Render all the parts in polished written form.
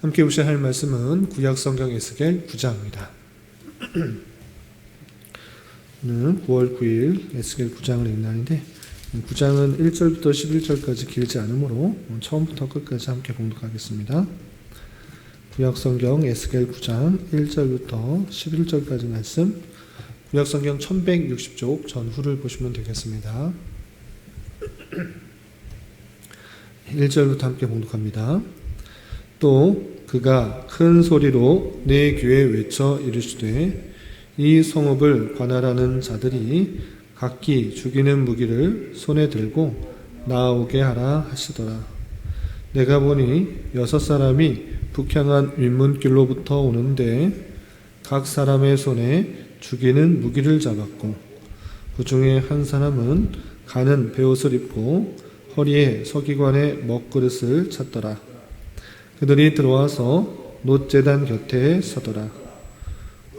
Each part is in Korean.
함께 보셔야 할 말씀은 구약성경 에스겔 9장입니다. 오늘 9월 9일 에스겔 9장을 읽는 날인데 9장은 1절부터 11절까지 길지 않으므로 처음부터 끝까지 함께 봉독하겠습니다. 구약성경 에스겔 9장 1절부터 11절까지 말씀, 구약성경 1160쪽 전후를 보시면 되겠습니다. 1절부터 함께 봉독합니다. 또 그가 큰 소리로 내 귀에 외쳐 이르시되 이 성읍을 관할하는 자들이 각기 죽이는 무기를 손에 들고 나아오게 하라 하시더라. 내가 보니 6사람이 북향한 윗문길로부터 오는데 각 사람의 손에 죽이는 무기를 잡았고 그 중에 한 사람은 가는 베옷을 입고 허리에 서기관의 먹그릇을 찼더라. 그들이 들어와서 놋제단 곁에 서더라.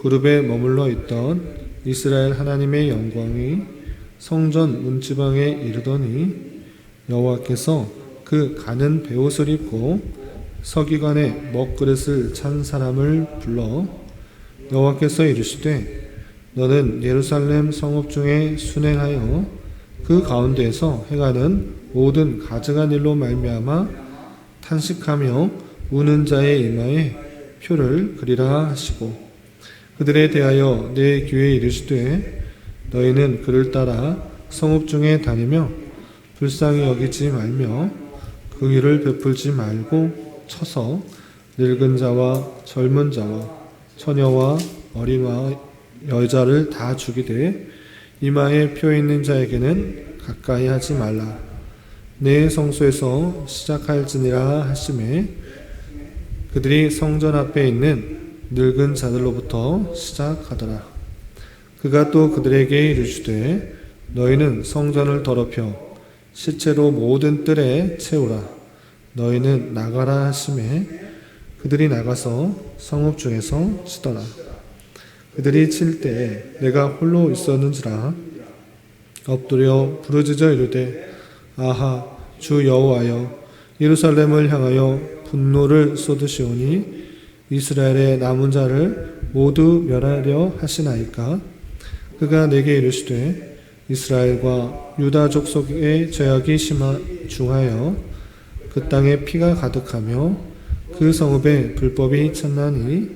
그룹에 머물러 있던 이스라엘 하나님의 영광이 성전 문지방에 이르더니 여호와께서 그 가는 베옷을 입고 서기관의 먹그릇을 찬 사람을 불러 여호와께서 이르시되 너는 예루살렘 성읍 중에 순행하여 그 가운데에서 행하는 모든 가증한 일로 말미암아 탄식하며 우는 자의 이마에 표를 그리라 하시고 그들에 대하여 내 귀에 이르시되 너희는 그를 따라 성읍 중에 다니며 불쌍히 여기지 말며 긍휼을 베풀지 말고 쳐서 늙은 자와 젊은 자와 처녀와 어린아이 여자를 다 죽이되 이마에 표 있는 자에게는 가까이 하지 말라. 내 성소에서 시작할지니라 하시매 그들이 성전 앞에 있는 늙은 자들로부터 시작하더라. 그가 또 그들에게 이르시되 너희는 성전을 더럽혀 시체로 모든 뜰에 채우라. 너희는 나가라 하시매 그들이 나가서 성읍 중에서 치더라. 그들이 칠 때에 내가 홀로 있었는지라 엎드려 부르짖어 이르되 아하 주 여호와여 예루살렘을 향하여 분노를 쏟으시오니 이스라엘의 남은 자를 모두 멸하려 하시나이까. 그가 내게 이르시되 이스라엘과 유다 족속의 죄악이 중하여 그 땅에 피가 가득하며 그 성읍에 불법이 찼나니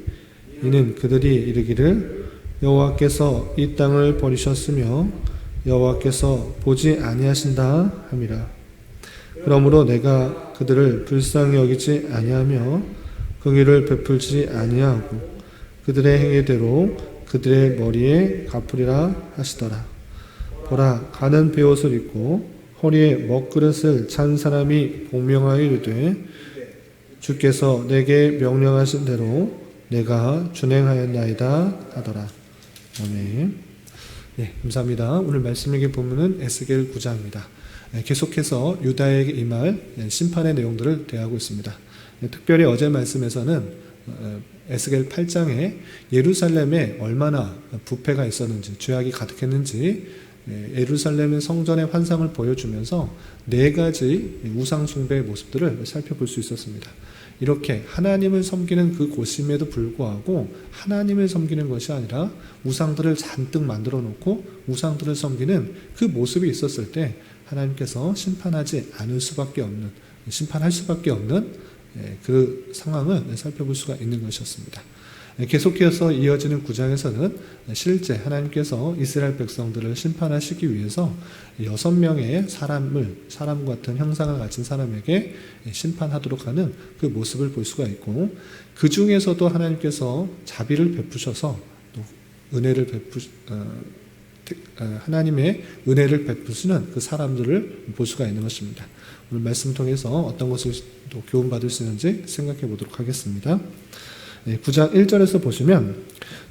이는 그들이 이르기를 여호와께서 이 땅을 버리셨으며 여호와께서 보지 아니하신다 함이라. 그러므로 내가 그들을 불쌍히 여기지 아니하며 긍휼을 베풀지 아니하고 그들의 행위대로 그들의 머리에 갚으리라 하시더라. 보라 가는 베옷을 입고 허리에 먹그릇을 찬 사람이 복명하여 이르되 주께서 내게 명령하신 대로 내가 준행하였나이다 하더라. 아멘. 네, 감사합니다. 오늘 말씀 읽기 본문은 에스겔 9장입니다. 계속해서 유다에게 임할 심판의 내용들을 대하고 있습니다. 특별히 어제 말씀에서는 에스겔 8장에 예루살렘에 얼마나 부패가 있었는지, 죄악이 가득했는지 예루살렘의 성전의 환상을 보여주면서 4가지 우상 숭배의 모습들을 살펴볼 수 있었습니다. 이렇게 하나님을 섬기는 그 곳임에도 불구하고 하나님을 섬기는 것이 아니라 우상들을 잔뜩 만들어 놓고 우상들을 섬기는 그 모습이 있었을 때 하나님께서 심판하지 않을 수밖에 없는, 심판할 수밖에 없는 그 상황을 살펴볼 수가 있는 것이었습니다. 계속해서 이어지는 9장에서는 실제 하나님께서 이스라엘 백성들을 심판하시기 위해서 6명의 사람 같은 형상을 가진 사람에게 심판하도록 하는 그 모습을 볼 수가 있고, 그 중에서도 하나님께서 자비를 베푸셔서 또 하나님의 은혜를 베푸시는 그 사람들을 볼 수가 있는 것입니다. 오늘 말씀 통해서 어떤 것을 또 교훈받을 수 있는지 생각해 보도록 하겠습니다. 9장 1절에서 보시면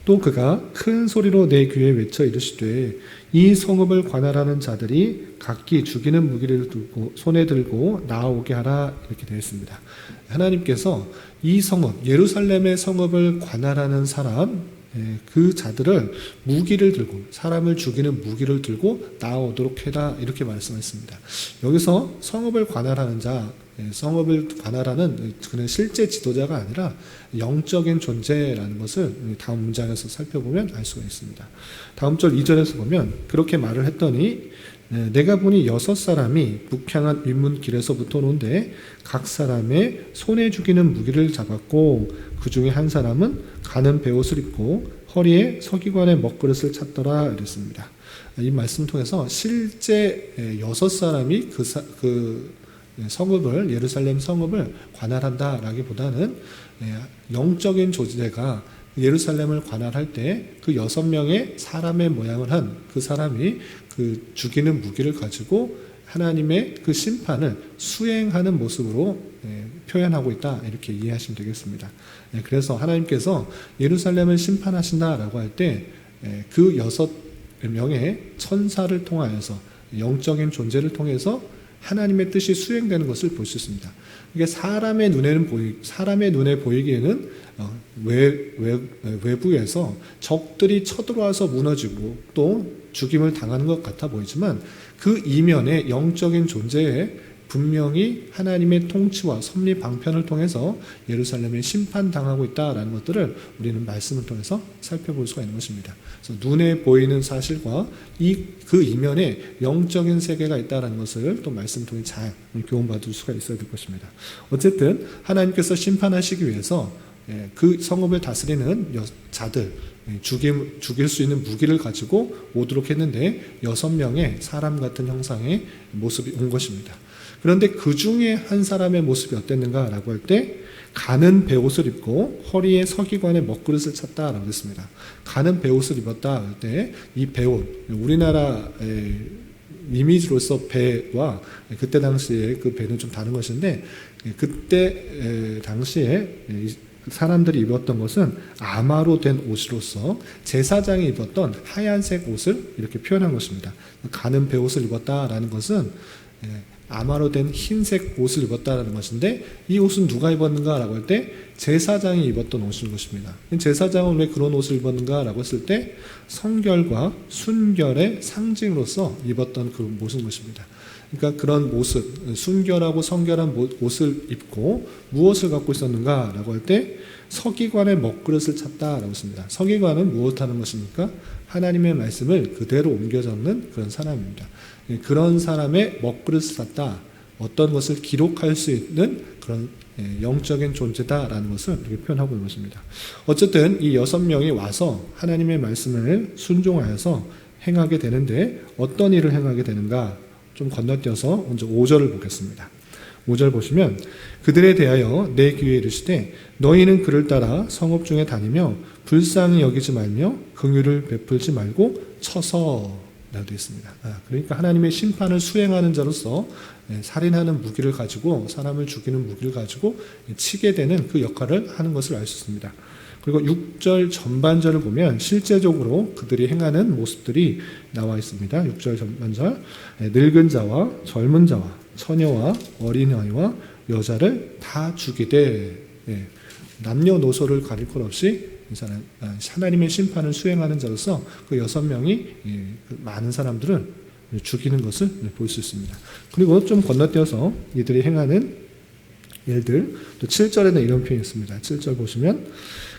또 그가 큰 소리로 내 귀에 외쳐 이르시되 이 성읍을 관할하는 자들이 각기 죽이는 무기를 들고 손에 들고 나아오게 하라 이렇게 되어 있습니다. 하나님께서 이 성읍 예루살렘의 성읍을 관할하는 사람 그 자들을 무기를 들고 사람을 죽이는 무기를 들고 나아오도록 해라 이렇게 말씀했습니다. 여기서 성읍을 관할하는 자, 성읍을 관할하는 그는 실제 지도자가 아니라 영적인 존재라는 것을 다음 문장에서 살펴보면 알 수가 있습니다. 다음 절 2절에서 보면 그렇게 말을 했더니 내가 보니 6사람이 북향한 윗문길에서부터 오는데 각 사람의 손에 죽이는 무기를 잡았고 그 중에 한 사람은 가는 베옷을 입고 허리에 서기관의 먹그릇을 찼더라 이랬습니다. 이 말씀 통해서 실제 6사람이 그 성읍을 예루살렘 성읍을 관할한다라기보다는 영적인 존재가 예루살렘을 관할할 때 그 6명의 사람의 모양을 한 그 사람이 그 죽이는 무기를 가지고 하나님의 그 심판을 수행하는 모습으로 표현하고 있다 이렇게 이해하시면 되겠습니다. 그래서 하나님께서 예루살렘을 심판하신다라고 할 때 그 6명의 천사를 통하여서 영적인 존재를 통해서 하나님의 뜻이 수행되는 것을 볼 수 있습니다. 이게 사람의 눈에 보이기에는 외부에서 적들이 쳐들어와서 무너지고 또 죽임을 당하는 것 같아 보이지만 그 이면에 영적인 존재에 분명히 하나님의 통치와 섭리 방편을 통해서 예루살렘에 심판당하고 있다라는 것들을 우리는 말씀을 통해서 살펴볼 수가 있는 것입니다. 그래서 눈에 보이는 사실과 그 이면에 영적인 세계가 있다라는 것을 또 말씀 통해 잘 교훈받을 수가 있어야 될 것입니다. 어쨌든 하나님께서 심판하시기 위해서 그 성읍을 다스리는 자들 죽일 수 있는 무기를 가지고 오도록 했는데 6명의 사람 같은 형상의 모습이 온 것입니다. 그런데 그 중에 한 사람의 모습이 어땠는가라고 할 때 가는 베옷을 입고 허리에 서기관의 먹그릇을 찼다라고 했습니다. 가는 베옷을 입었다 할 때 이 베옷, 우리나라의 이미지로서 배와 그때 당시에 그 배는 좀 다른 것인데 그때 당시에 사람들이 입었던 것은 아마로 된 옷으로서 제사장이 입었던 하얀색 옷을 이렇게 표현한 것입니다. 가는 베옷을 입었다라는 것은 아마로 된 흰색 옷을 입었다라는 것인데 이 옷은 누가 입었는가라고 할 때 제사장이 입었던 옷인 것입니다. 제사장은 왜 그런 옷을 입었는가라고 했을 때 성결과 순결의 상징으로서 입었던 그 옷인 것입니다. 그러니까 그런 모습, 순결하고 성결한 옷을 입고 무엇을 갖고 있었는가라고 할 때 서기관의 먹그릇을 찼다라고 했습니다. 서기관은 무엇하는 것입니까? 하나님의 말씀을 그대로 옮겨 적는 그런 사람입니다. 그런 사람의 먹그릇을 찼다. 어떤 것을 기록할 수 있는 그런 영적인 존재다라는 것을 이렇게 표현하고 있는 것입니다. 어쨌든 이 6명이 와서 하나님의 말씀을 순종하여서 행하게 되는데 어떤 일을 행하게 되는가? 좀 건너뛰어서 먼저 5절을 보겠습니다. 5절 보시면 그들에 대하여 내 귀에 이르시되 너희는 그를 따라 성읍 중에 다니며 불쌍히 여기지 말며 긍휼을 베풀지 말고 쳐서 라고 되어 있습니다. 그러니까 하나님의 심판을 수행하는 자로서 살인하는 무기를 가지고 사람을 죽이는 무기를 가지고 치게 되는 그 역할을 하는 것을 알 수 있습니다. 그리고 6절 전반절을 보면 실제적으로 그들이 행하는 모습들이 나와 있습니다. 6절 전반절 늙은 자와 젊은 자와 처녀와 어린아이와 여자를 다 죽이되 남녀노소를 가릴 것 없이 하나님의 심판을 수행하는 자로서 그 6명이 많은 사람들을 죽이는 것을 볼 수 있습니다. 그리고 좀 건너뛰어서 이들이 행하는 일들 또 7절에는 이런 표현이 있습니다. 7절 보시면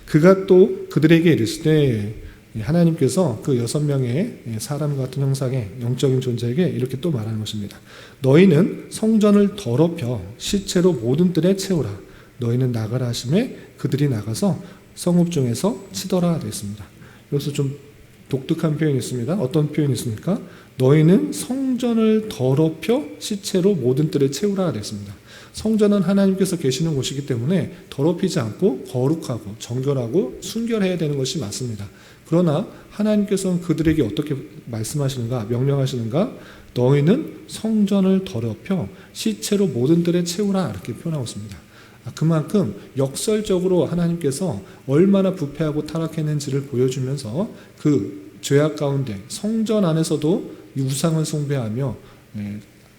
그가 또 그들에게 이르시되 하나님께서 그 6명의 사람 같은 형상의 영적인 존재에게 이렇게 또 말하는 것입니다. 너희는 성전을 더럽혀 시체로 모든 뜰에 채우라. 너희는 나가라 하심에 그들이 나가서 성읍 중에서 치더라 되었습니다. 여기서 좀 독특한 표현이 있습니다. 어떤 표현이 있습니까? 너희는 성전을 더럽혀 시체로 모든 뜰에 채우라 되었습니다. 성전은 하나님께서 계시는 곳이기 때문에 더럽히지 않고 거룩하고 정결하고 순결해야 되는 것이 맞습니다. 그러나 하나님께서는 그들에게 어떻게 말씀하시는가, 명령하시는가? 너희는 성전을 더럽혀 시체로 모든 뜰에 채우라 이렇게 표현하고 있습니다. 그만큼 역설적으로 하나님께서 얼마나 부패하고 타락했는지를 보여주면서 그 죄악 가운데 성전 안에서도 우상을 숭배하며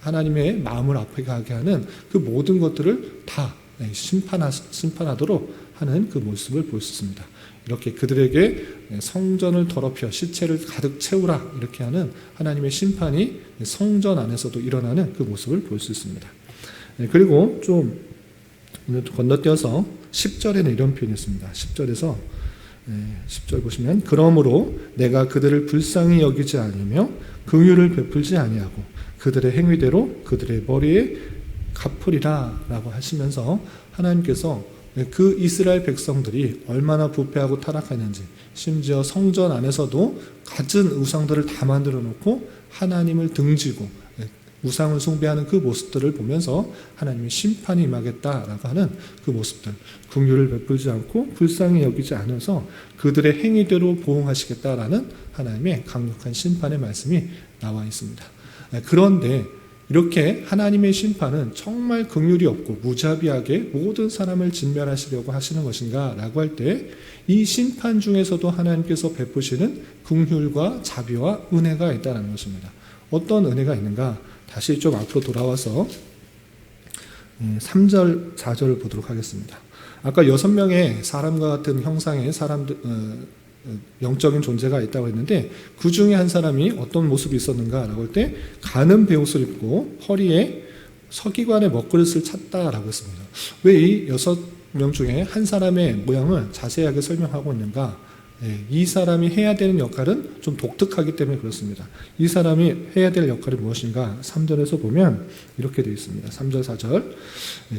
하나님의 마음을 아프게 하게 하는 그 모든 것들을 다 심판하도록 하는 그 모습을 볼 수 있습니다. 이렇게 그들에게 성전을 더럽혀 시체를 가득 채우라 이렇게 하는 하나님의 심판이 성전 안에서도 일어나는 그 모습을 볼 수 있습니다. 그리고 좀 건너뛰어서 10절에는 이런 표현이 있습니다. 10절에서 10절 보시면 그러므로 내가 그들을 불쌍히 여기지 아니며 긍휼을 베풀지 아니하고 그들의 행위대로 그들의 머리에 갚으리라 라고 하시면서 하나님께서 그 이스라엘 백성들이 얼마나 부패하고 타락했는지 심지어 성전 안에서도 갖은 우상들을 다 만들어 놓고 하나님을 등지고 우상을 숭배하는 그 모습들을 보면서 하나님의 심판이 임하겠다라고 하는 그 모습들, 긍휼을 베풀지 않고 불쌍히 여기지 않아서 그들의 행위대로 보응하시겠다라는 하나님의 강력한 심판의 말씀이 나와 있습니다. 그런데 이렇게 하나님의 심판은 정말 긍휼이 없고 무자비하게 모든 사람을 진멸하시려고 하시는 것인가 라고 할 때 이 심판 중에서도 하나님께서 베푸시는 긍휼과 자비와 은혜가 있다는 것입니다. 어떤 은혜가 있는가? 다시 좀 앞으로 돌아와서 3절, 4절을 보도록 하겠습니다. 아까 6명의 사람과 같은 형상의 사람들, 영적인 존재가 있다고 했는데 그 중에 한 사람이 어떤 모습이 있었는가라고 할 때 가는 베옷을 입고 허리에 서기관의 먹그릇을 찼다라고 했습니다. 왜 이 6명 중에 한 사람의 모양을 자세하게 설명하고 있는가? 이 사람이 해야 되는 역할은 좀 독특하기 때문에 그렇습니다. 이 사람이 해야 될 역할이 무엇인가? 3절에서 보면 이렇게 되어 있습니다. 3절, 4절.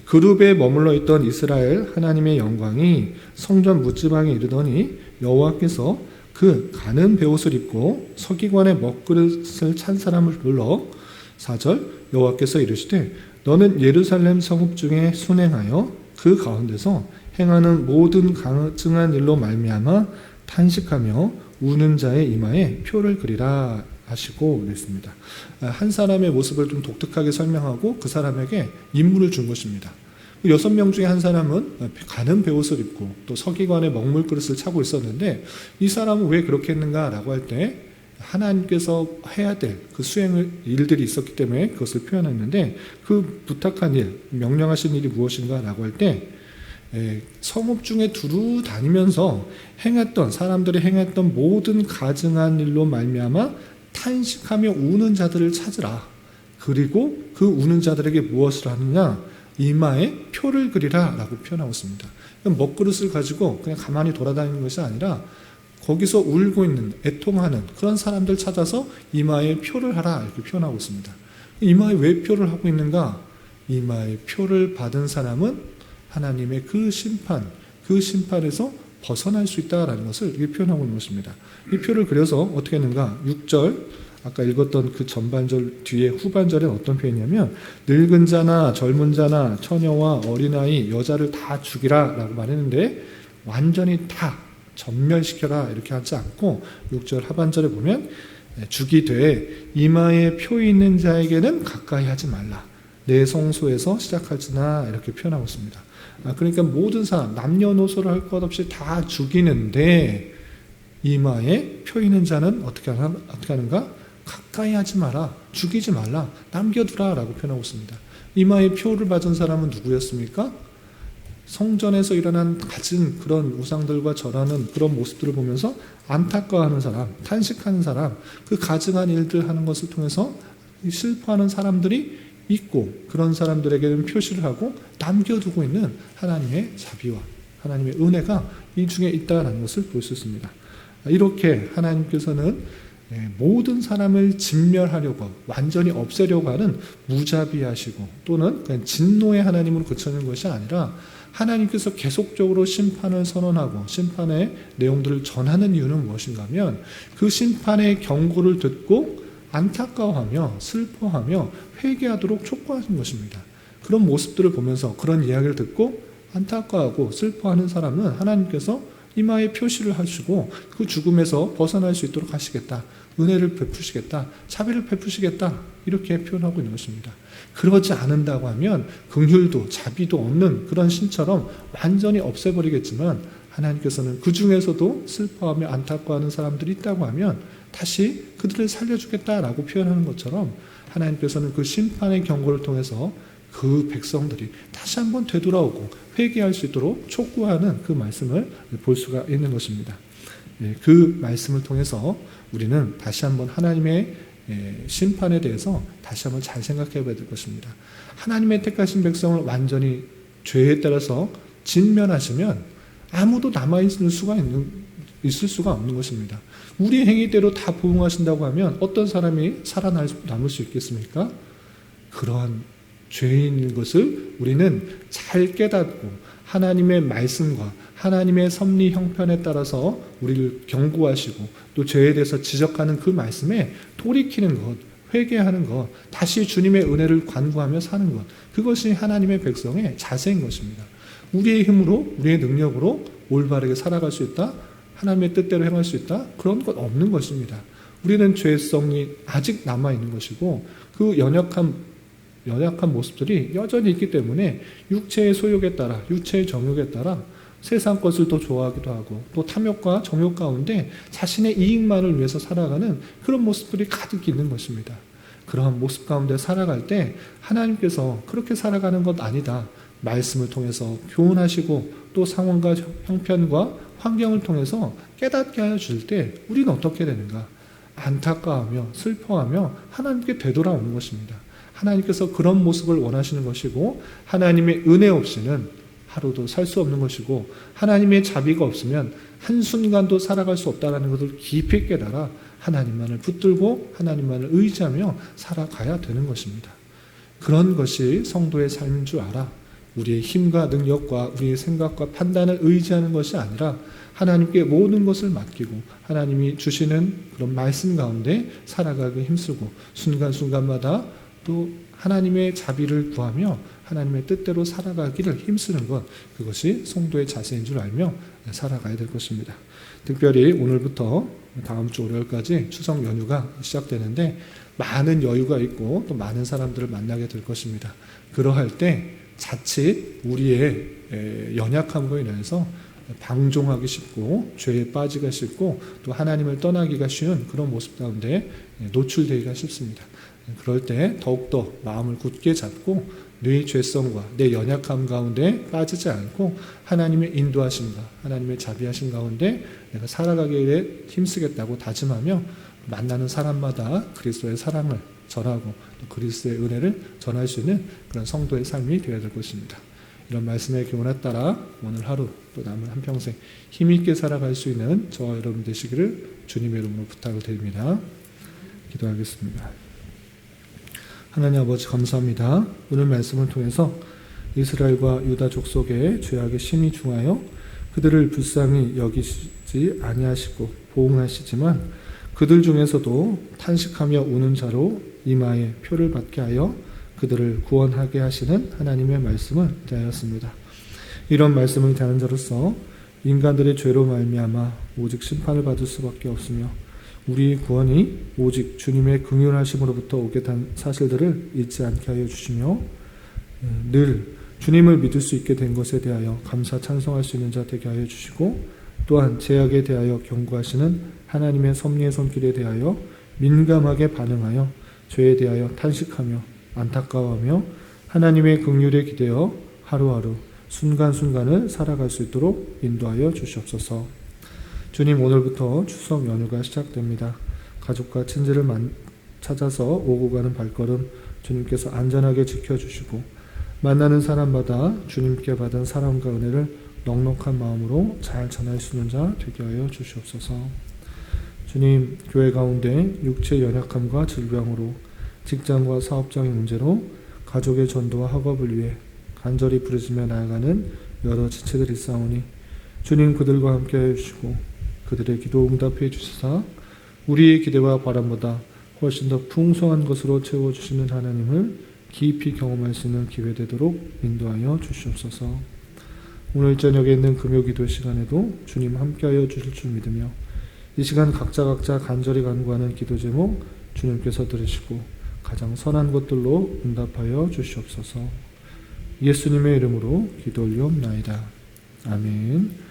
그룹에 머물러 있던 이스라엘 하나님의 영광이 성전 뭇지방에 이르더니 여호와께서 그 가는 베옷을 입고 서기관의 먹그릇을 찬 사람을 불러 4절 여호와께서 이르시되 너는 예루살렘 성읍 중에 순행하여 그 가운데서 행하는 모든 강증한 일로 말미암아 탄식하며 우는 자의 이마에 표를 그리라 하시고 그랬습니다. 한 사람의 모습을 좀 독특하게 설명하고 그 사람에게 임무를 준 것입니다. 6명 중에 한 사람은 가는 베옷을 입고 또 서기관의 먹물 그릇을 차고 있었는데 이 사람은 왜 그렇게 했는가라고 할 때 하나님께서 해야 될 그 일들이 있었기 때문에 그것을 표현했는데 그 부탁한 일, 명령하신 일이 무엇인가라고 할 때 성읍 중에 두루 다니면서 사람들이 행했던 모든 가증한 일로 말미암아 탄식하며 우는 자들을 찾으라. 그리고 그 우는 자들에게 무엇을 하느냐? 이마에 표를 그리라 라고 표현하고 있습니다. 먹그릇을 가지고 그냥 가만히 돌아다니는 것이 아니라 거기서 울고 있는, 애통하는 그런 사람들 찾아서 이마에 표를 하라 이렇게 표현하고 있습니다. 이마에 왜 표를 하고 있는가? 이마에 표를 받은 사람은 하나님의 그 심판에서 벗어날 수 있다라는 것을 이렇게 표현하고 있는 것입니다. 이 표를 그려서 어떻게 했는가? 6절, 아까 읽었던 그 전반절 뒤에 후반절엔 어떤 표현이냐면 늙은 자나 젊은 자나 처녀와 어린아이, 여자를 다 죽이라 라고 말했는데 완전히 다 전멸시켜라 이렇게 하지 않고 6절 하반절에 보면 죽이되 이마에 표 있는 자에게는 가까이 하지 말라. 내 성소에서 시작할지나 이렇게 표현하고 있습니다. 그러니까 모든 사람 남녀노소를 할 것 없이 다 죽이는데 이마에 표 있는 자는 어떻게 하는가? 가까이 하지 마라. 죽이지 말라. 남겨두라 라고 표현하고 있습니다. 이마에 표를 받은 사람은 누구였습니까? 성전에서 일어난 갖은 그런 우상들과 절하는 그런 모습들을 보면서 안타까워하는 사람, 탄식하는 사람, 그 가증한 일들 하는 것을 통해서 슬퍼하는 사람들이 있고 그런 사람들에게는 표시를 하고 남겨두고 있는 하나님의 자비와 하나님의 은혜가 이 중에 있다는 것을 볼 수 있습니다. 이렇게 하나님께서는 모든 사람을 진멸하려고 완전히 없애려고 하는 무자비하시고 또는 그냥 진노의 하나님으로 그쳐는 것이 아니라 하나님께서 계속적으로 심판을 선언하고 심판의 내용들을 전하는 이유는 무엇인가 하면 그 심판의 경고를 듣고 안타까워하며 슬퍼하며 회개하도록 촉구하신 것입니다. 그런 모습들을 보면서 그런 이야기를 듣고 안타까워하고 슬퍼하는 사람은 하나님께서 이마에 표시를 하시고 그 죽음에서 벗어날 수 있도록 하시겠다. 은혜를 베푸시겠다. 자비를 베푸시겠다. 이렇게 표현하고 있는 것입니다. 그러지 않는다고 하면 긍휼도 자비도 없는 그런 신처럼 완전히 없애버리겠지만 하나님께서는 그 중에서도 슬퍼하며 안타까워하는 사람들이 있다고 하면 다시 그들을 살려주겠다라고 표현하는 것처럼 하나님께서는 그 심판의 경고를 통해서 그 백성들이 다시 한번 되돌아오고 회개할 수 있도록 촉구하는 그 말씀을 볼 수가 있는 것입니다. 그 말씀을 통해서 우리는 다시 한번 하나님의 심판에 대해서 다시 한번 잘 생각해 봐야 될 것입니다. 하나님의 택하신 백성을 완전히 죄에 따라서 진멸하시면 아무도 남아있을 수가 없는 것입니다. 우리의 행위대로 다 부응하신다고 하면 어떤 사람이 살아남을 수 있겠습니까? 그러한 죄인 것을 우리는 잘 깨닫고 하나님의 말씀과 하나님의 섭리 형편에 따라서 우리를 경고하시고 또 죄에 대해서 지적하는 그 말씀에 돌이키는 것, 회개하는 것, 다시 주님의 은혜를 간구하며 사는 것, 그것이 하나님의 백성의 자세인 것입니다. 우리의 힘으로, 우리의 능력으로 올바르게 살아갈 수 있다, 하나님의 뜻대로 행할 수 있다, 그런 것 없는 것입니다. 우리는 죄성이 아직 남아있는 것이고 그 연약한 모습들이 여전히 있기 때문에 육체의 소욕에 따라, 육체의 정욕에 따라 세상 것을 더 좋아하기도 하고 또 탐욕과 정욕 가운데 자신의 이익만을 위해서 살아가는 그런 모습들이 가득 있는 것입니다. 그러한 모습 가운데 살아갈 때 하나님께서 그렇게 살아가는 것 아니다, 말씀을 통해서 교훈하시고 또 상황과 형편과 환경을 통해서 깨닫게 하여 줄 때 우리는 어떻게 되는가? 안타까워하며 슬퍼하며 하나님께 되돌아오는 것입니다. 하나님께서 그런 모습을 원하시는 것이고 하나님의 은혜 없이는 하루도 살 수 없는 것이고 하나님의 자비가 없으면 한순간도 살아갈 수 없다는 것을 깊이 깨달아 하나님만을 붙들고 하나님만을 의지하며 살아가야 되는 것입니다. 그런 것이 성도의 삶인 줄 알아. 우리의 힘과 능력과 우리의 생각과 판단을 의지하는 것이 아니라 하나님께 모든 것을 맡기고 하나님이 주시는 그런 말씀 가운데 살아가기 힘쓰고 순간순간마다 또 하나님의 자비를 구하며 하나님의 뜻대로 살아가기를 힘쓰는 것, 그것이 성도의 자세인 줄 알며 살아가야 될 것입니다. 특별히 오늘부터 다음 주 월요일까지 추석 연휴가 시작되는데 많은 여유가 있고 또 많은 사람들을 만나게 될 것입니다. 그러할 때 자칫 우리의 연약함으로 인해서 방종하기 쉽고 죄에 빠지기가 쉽고 또 하나님을 떠나기가 쉬운 그런 모습 가운데 노출되기가 쉽습니다. 그럴 때 더욱더 마음을 굳게 잡고 내 죄성과 내 연약함 가운데 빠지지 않고 하나님의 인도하심과 하나님의 자비하심 가운데 내가 살아가기에 힘쓰겠다고 다짐하며 만나는 사람마다 그리스도의 사랑을 전하고 또 그리스도의 은혜를 전할 수 있는 그런 성도의 삶이 되어야 될 것입니다. 이런 말씀의 교훈에 따라 오늘 하루 또 남은 한평생 힘있게 살아갈 수 있는 저와 여러분 되시기를 주님의 이름으로 부탁을 드립니다. 기도하겠습니다. 하나님 아버지 감사합니다. 오늘 말씀을 통해서 이스라엘과 유다 족속의 죄악에 심히 중하여 그들을 불쌍히 여기지 아니하시고 보응하시지만 그들 중에서도 탄식하며 우는 자로 이마에 표를 받게 하여 그들을 구원하게 하시는 하나님의 말씀을 대하였습니다. 이런 말씀을 대하는 자로서 인간들의 죄로 말미암아 오직 심판을 받을 수밖에 없으며 우리 구원이 오직 주님의 긍휼하심으로부터 오게 된 사실들을 잊지 않게 하여 주시며 늘 주님을 믿을 수 있게 된 것에 대하여 감사 찬송할 수 있는 자 되게 하여 주시고 또한 죄악에 대하여 경고하시는 하나님의 섭리의 손길에 대하여 민감하게 반응하여 죄에 대하여 탄식하며 안타까워하며 하나님의 긍휼에 기대어 하루하루 순간순간을 살아갈 수 있도록 인도하여 주시옵소서. 주님, 오늘부터 추석 연휴가 시작됩니다. 가족과 친지를 찾아서 오고 가는 발걸음 주님께서 안전하게 지켜주시고 만나는 사람마다 주님께 받은 사랑과 은혜를 넉넉한 마음으로 잘 전할 수 있는 자 되게 하여 주시옵소서. 주님, 교회 가운데 육체 연약함과 질병으로 직장과 사업장의 문제로 가족의 전도와 학업을 위해 간절히 부르짖며 나아가는 여러 지체들이 있사오니 주님 그들과 함께 해주시고 그들의 기도 응답해 주시사 우리의 기대와 바람보다 훨씬 더 풍성한 것으로 채워주시는 하나님을 깊이 경험할 수 있는 기회 되도록 인도하여 주시옵소서. 오늘 저녁에 있는 금요기도 시간에도 주님 함께하여 주실 줄 믿으며 이 시간 각자 간절히 간구하는 기도 제목 주님께서 들으시고 가장 선한 것들로 응답하여 주시옵소서. 예수님의 이름으로 기도 올리옵나이다. 아멘.